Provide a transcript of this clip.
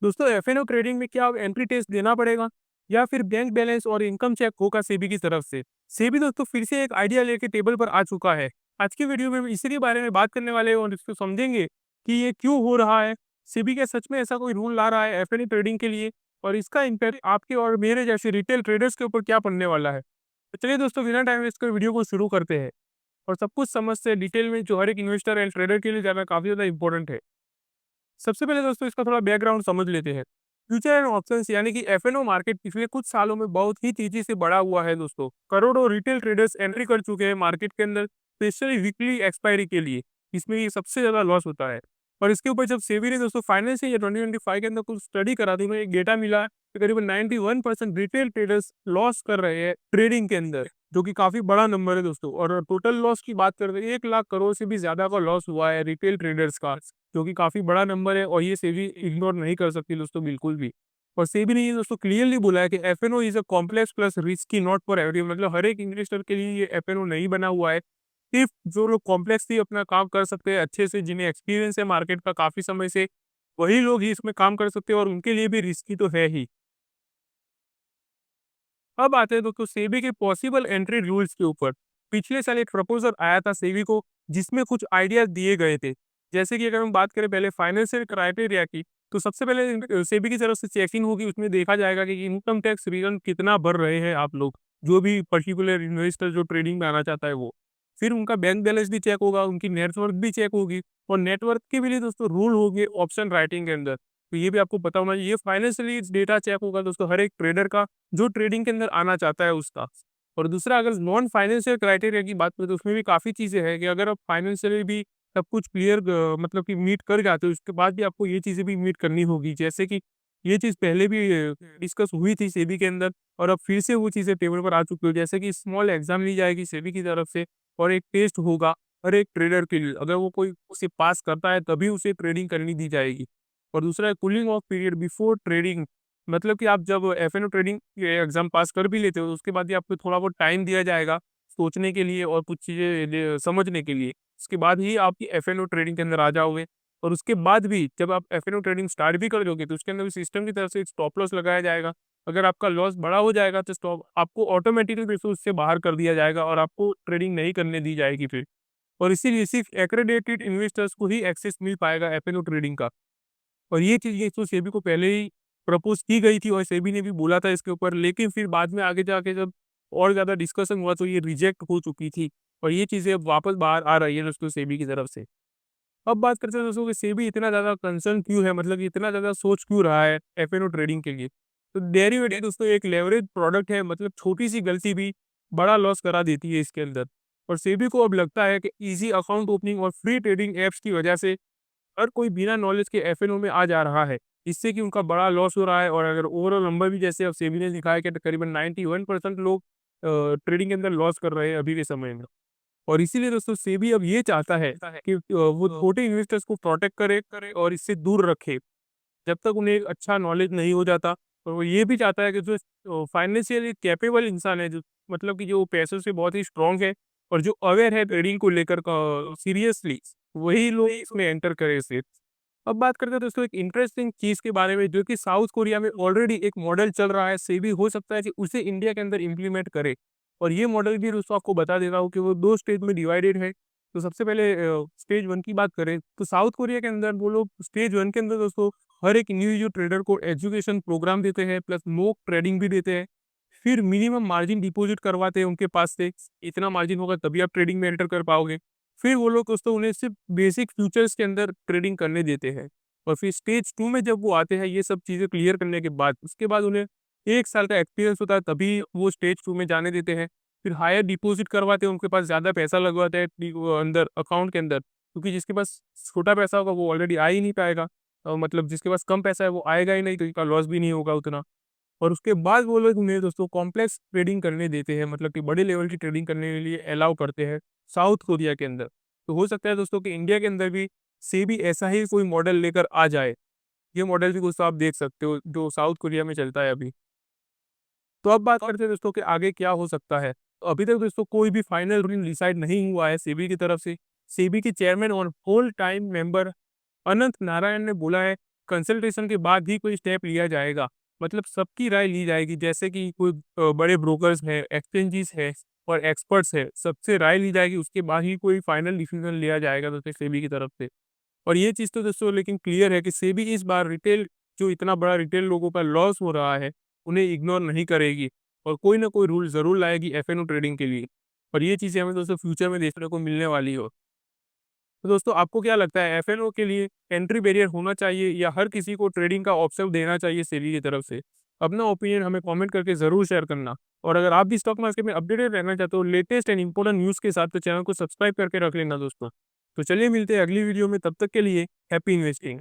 दोस्तों F&O trading में क्या एंट्री टेस्ट देना पड़ेगा या फिर बैंक बैलेंस और इनकम चेक होगा सेबी की तरफ से। सेबी दोस्तों फिर से एक आइडिया लेके टेबल पर आ चुका है। आज की वीडियो में हम इसी के बारे में बात करने वाले हैं और इसको समझेंगे कि ये क्यों हो रहा है। सेबी क्या सच में ऐसा कोई रूल ला रहा है एफएनओ ट्रेडिंग के लिए और इसका इम्पैक्ट आपके और मेरे जैसे रिटेल ट्रेडर्स के ऊपर क्या पड़ने वाला है। तो चलिए दोस्तों बिना टाइम वेस्ट कर वीडियो को शुरू करते हैं और सब कुछ समझते हैं डिटेल में, जो हर एक इन्वेस्टर एंड ट्रेडर के लिए जाना काफी ज्यादा इंपॉर्टेंट है। सबसे पहले दोस्तों इसका थोड़ा बैकग्राउंड समझ लेते हैं। फ्यूचर एंड ऑप्शंस यानी कि एफएनओ मार्केट पिछले कुछ सालों में बहुत ही तेजी से बढ़ा हुआ है दोस्तों। करोड़ों रिटेल ट्रेडर्स एंट्री कर चुके हैं मार्केट के अंदर, स्पेशली वीकली एक्सपायरी के लिए। इसमें ये सबसे ज्यादा लॉस होता है। और इसके ऊपर जब सेबी ने दोस्तों फाइनेंस या 2025 के अंदर कुछ स्टडी करा दी, में एक डेटा मिला कि करीबन 91% रिटेल ट्रेडर्स लॉस कर रहे हैं ट्रेडिंग के अंदर, जो कि काफी बड़ा नंबर है दोस्तों। और टोटल लॉस की बात करते हैं 1 लाख करोड़ से भी ज्यादा का लॉस हुआ है रिटेल ट्रेडर्स का, जो कि काफ़ी बड़ा नंबर है और ये सेबी इग्नोर नहीं कर सकती दोस्तों बिल्कुल भी। और सेबी ने ये दोस्तों क्लियरली बोला है कि FNO is a complex plus risky not for everyone, मतलब हर एक इन्वेस्टर के लिए ये एफएनओ नहीं बना हुआ है। सिर्फ जो लोग कॉम्प्लेक्सली अपना काम कर सकते हैं अच्छे से, जिन्हें एक्सपीरियंस है मार्केट का काफ़ी समय से, वही लोग ही इसमें काम कर सकते हैं और उनके लिए भी रिस्की तो है ही। अब आते हैं दोस्तों सेबी के पॉसिबल एंट्री रूल्स के ऊपर। पिछले साल एक प्रपोजल आया था सेबी को, जिसमें कुछ आइडियाज दिए गए थे। जैसे कि अगर हम बात करें पहले फाइनेंशियल क्राइटेरिया की, तो सबसे पहले सेबी की तरफ से चेकिंग होगी। उसमें देखा जाएगा कि इनकम टैक्स रिटर्न कितना भर रहे हैं आप लोग, जो भी पर्टिकुलर इन्वेस्टर जो ट्रेडिंग में आना चाहता है वो। फिर उनका बैंक बैलेंस भी चेक होगा, उनकी नेटवर्क भी चेक होगी। और नेटवर्क के भी लिए दोस्तों रूल होंगे ऑप्शन राइटिंग के अंदर, तो ये भी आपको पता होना चाहिए। ये फाइनेंशियली डेटा चेक होगा दोस्तों हर एक ट्रेडर का, जो ट्रेडिंग के अंदर आना चाहता है उसका। और दूसरा, अगर नॉन फाइनेंशियल क्राइटेरिया की बात करें तो उसमें भी काफ़ी चीज़ें हैं कि अगर आप फाइनेंशियली भी सब कुछ क्लियर मतलब कि मीट कर जाते हो, उसके बाद भी आपको ये चीज़ें भी मीट करनी होगी। जैसे कि ये चीज़ पहले भी डिस्कस हुई थी सेबी के अंदर और अब फिर से वो चीज़ें टेबल पर आ चुकी हो। जैसे कि स्मॉल एग्जाम ली जाएगी सेबी की तरफ से और एक टेस्ट होगा हर एक ट्रेडर के लिए। अगर वो कोई उसे पास करता है तभी उसे ट्रेडिंग करनी दी जाएगी। और दूसरा है cooling of period before trading, मतलब कि आप जब एफएनओ ट्रेडिंग एग्जाम पास कर भी लेते हो, उसके बाद ही आपको थोड़ा बहुत टाइम दिया जाएगा सोचने के लिए और कुछ चीज़ें समझने के लिए। उसके बाद ही आप एफएनओ ट्रेडिंग के अंदर आ जाओगे। और उसके बाद भी जब आप एफएनओ ट्रेडिंग स्टार्ट भी कर दोगे तो उसके अंदर भी सिस्टम की तरफ से एक स्टॉप लॉस लगाया जाएगा। अगर आपका लॉस बड़ा हो जाएगा तो स्टॉप आपको ऑटोमेटिकली फिर से उससे बाहर कर दिया जाएगा और आपको ट्रेडिंग नहीं करने दी जाएगी फिर। और इसीलिए सिर्फ एक्रेडिटेड इन्वेस्टर्स को ही एक्सेस मिल पाएगा एफएनओ ट्रेडिंग का। और ये चीज़ ये तो सेबी को पहले ही प्रपोज़ की गई थी और सेबी ने भी बोला था इसके ऊपर, लेकिन फिर बाद में आगे जाके जब और ज़्यादा डिस्कशन हुआ तो ये रिजेक्ट हो चुकी थी। और ये चीज़ें अब वापस बाहर आ रही है दोस्तों सेबी की तरफ से। अब बात करते हैं दोस्तों कि सेबी इतना ज़्यादा कंसर्न क्यों है, मतलब इतना ज़्यादा सोच क्यों रहा है एफएनओ ट्रेडिंग के लिए। तो डेरिवेटिव दोस्तों एक लेवरेज प्रोडक्ट है, मतलब छोटी-सी गलती भी बड़ा लॉस करा देती है इसके अंदर। और सेबी को अब लगता है कि ईज़ी अकाउंट ओपनिंग और फ्री ट्रेडिंग ऐप्स की वजह से हर कोई बिना नॉलेज के एफएनओ में आ जा रहा है, इससे कि उनका बड़ा लॉस हो रहा है। और अगर ओवरऑल नंबर भी जैसे अब सेबी ने दिखाया कि करीबन 91% लोग ट्रेडिंग के अंदर लॉस कर रहे हैं अभी के समय में। और इसीलिए दोस्तों सेबी अब ये चाहता है कि वो छोटे इन्वेस्टर्स को प्रोटेक्ट करे और इससे दूर रखे, जब तक उन्हें एक अच्छा नॉलेज नहीं हो जाता। और वो ये भी चाहता है कि जो फाइनेंशियली कैपेबल इंसान है, जो मतलब कि जो पैसों से बहुत ही स्ट्रांग है और जो अवेयर है ट्रेडिंग को लेकर सीरियसली, वही लोग इसमें एंटर करे इसे। अब बात करते हैं दोस्तों एक इंटरेस्टिंग चीज़ के बारे में, जो कि साउथ कोरिया में ऑलरेडी एक मॉडल चल रहा है। सेबी हो सकता है कि उसे इंडिया के अंदर इम्प्लीमेंट करे। और ये मॉडल भी दोस्तों आपको बता देता हूँ कि वो 2 स्टेज में डिवाइडेड है। तो सबसे पहले स्टेज 1 की बात करें तो साउथ कोरिया के अंदर वो लोग स्टेज 1 के अंदर दोस्तों हर एक इंडिविजुअल ट्रेडर को एजुकेशन प्रोग्राम देते हैं, प्लस मॉक ट्रेडिंग भी देते हैं। फिर मिनिमम मार्जिन डिपॉजिट करवाते हैं उनके पास से, इतना मार्जिन होगा तभी आप ट्रेडिंग में एंटर कर पाओगे। फिर वो लोग दोस्तों उन्हें सिर्फ बेसिक फ्यूचर्स के अंदर ट्रेडिंग करने देते हैं। और फिर स्टेज 2 में जब वो आते हैं ये सब चीज़ें क्लियर करने के बाद, उसके बाद उन्हें 1 साल का एक्सपीरियंस होता है तभी वो स्टेज 2 में जाने देते हैं। फिर हायर डिपॉजिट करवाते हैं, उनके पास ज़्यादा पैसा लगवाते हैं वो अंदर अकाउंट के अंदर, क्योंकि जिसके पास छोटा पैसा होगा वो ऑलरेडी आ ही नहीं पाएगा। मतलब जिसके पास कम पैसा है वो आएगा ही नहीं, तो इनका लॉस भी नहीं होगा उतना। और उसके बाद वो लोग उन्हें दोस्तों कॉम्प्लेक्स ट्रेडिंग करने देते हैं, मतलब कि बड़े लेवल की ट्रेडिंग करने के लिए अलाउ करते हैं साउथ कोरिया के अंदर। तो हो सकता है दोस्तों कि इंडिया के अंदर भी सेबी ऐसा ही कोई मॉडल लेकर आ जाए। ये मॉडल भी दोस्तों आप देख सकते हो जो साउथ कोरिया में चलता है अभी। तो अब बात करते हैं दोस्तों कि आगे क्या हो सकता है। तो अभी तक दोस्तों कोई भी फाइनल रूल डिसाइड नहीं हुआ है सेबी की तरफ से। सेबी के चेयरमैन और होल टाइम मेंबर अनंत नारायण ने बोला है कंसल्टेशन के बाद ही कोई स्टेप लिया जाएगा। मतलब सबकी राय ली जाएगी, जैसे कि कोई बड़े ब्रोकर्स हैं, एक्सचेंजेस हैं और एक्सपर्ट्स हैं, सबसे राय ली जाएगी, उसके बाद ही कोई फाइनल डिसीजन लिया जाएगा दोस्तों सेबी की तरफ से। और ये चीज़ तो दोस्तों लेकिन क्लियर है कि सेबी इस बार रिटेल, जो इतना बड़ा रिटेल लोगों का लॉस हो रहा है, उन्हें इग्नोर नहीं करेगी और कोई ना कोई रूल ज़रूर लाएगी एफएनओ ट्रेडिंग के लिए। और ये चीज़ें हमें दोस्तों फ्यूचर में देखने को मिलने वाली हो। तो दोस्तों आपको क्या लगता है, एफएनओ के लिए एंट्री बैरियर होना चाहिए या हर किसी को ट्रेडिंग का ऑप्शन देना चाहिए सेबी की तरफ से? अपना ओपिनियन हमें कमेंट करके ज़रूर शेयर करना। और अगर आप भी स्टॉक मार्केट में अपडेटेड रहना चाहते हो लेटेस्ट एंड इंपॉर्टेंट न्यूज़ के साथ, तो चैनल को सब्सक्राइब करके रख लेना दोस्तों। तो चलिए मिलते हैं अगली वीडियो में, तब तक के लिए हैप्पी इन्वेस्टिंग।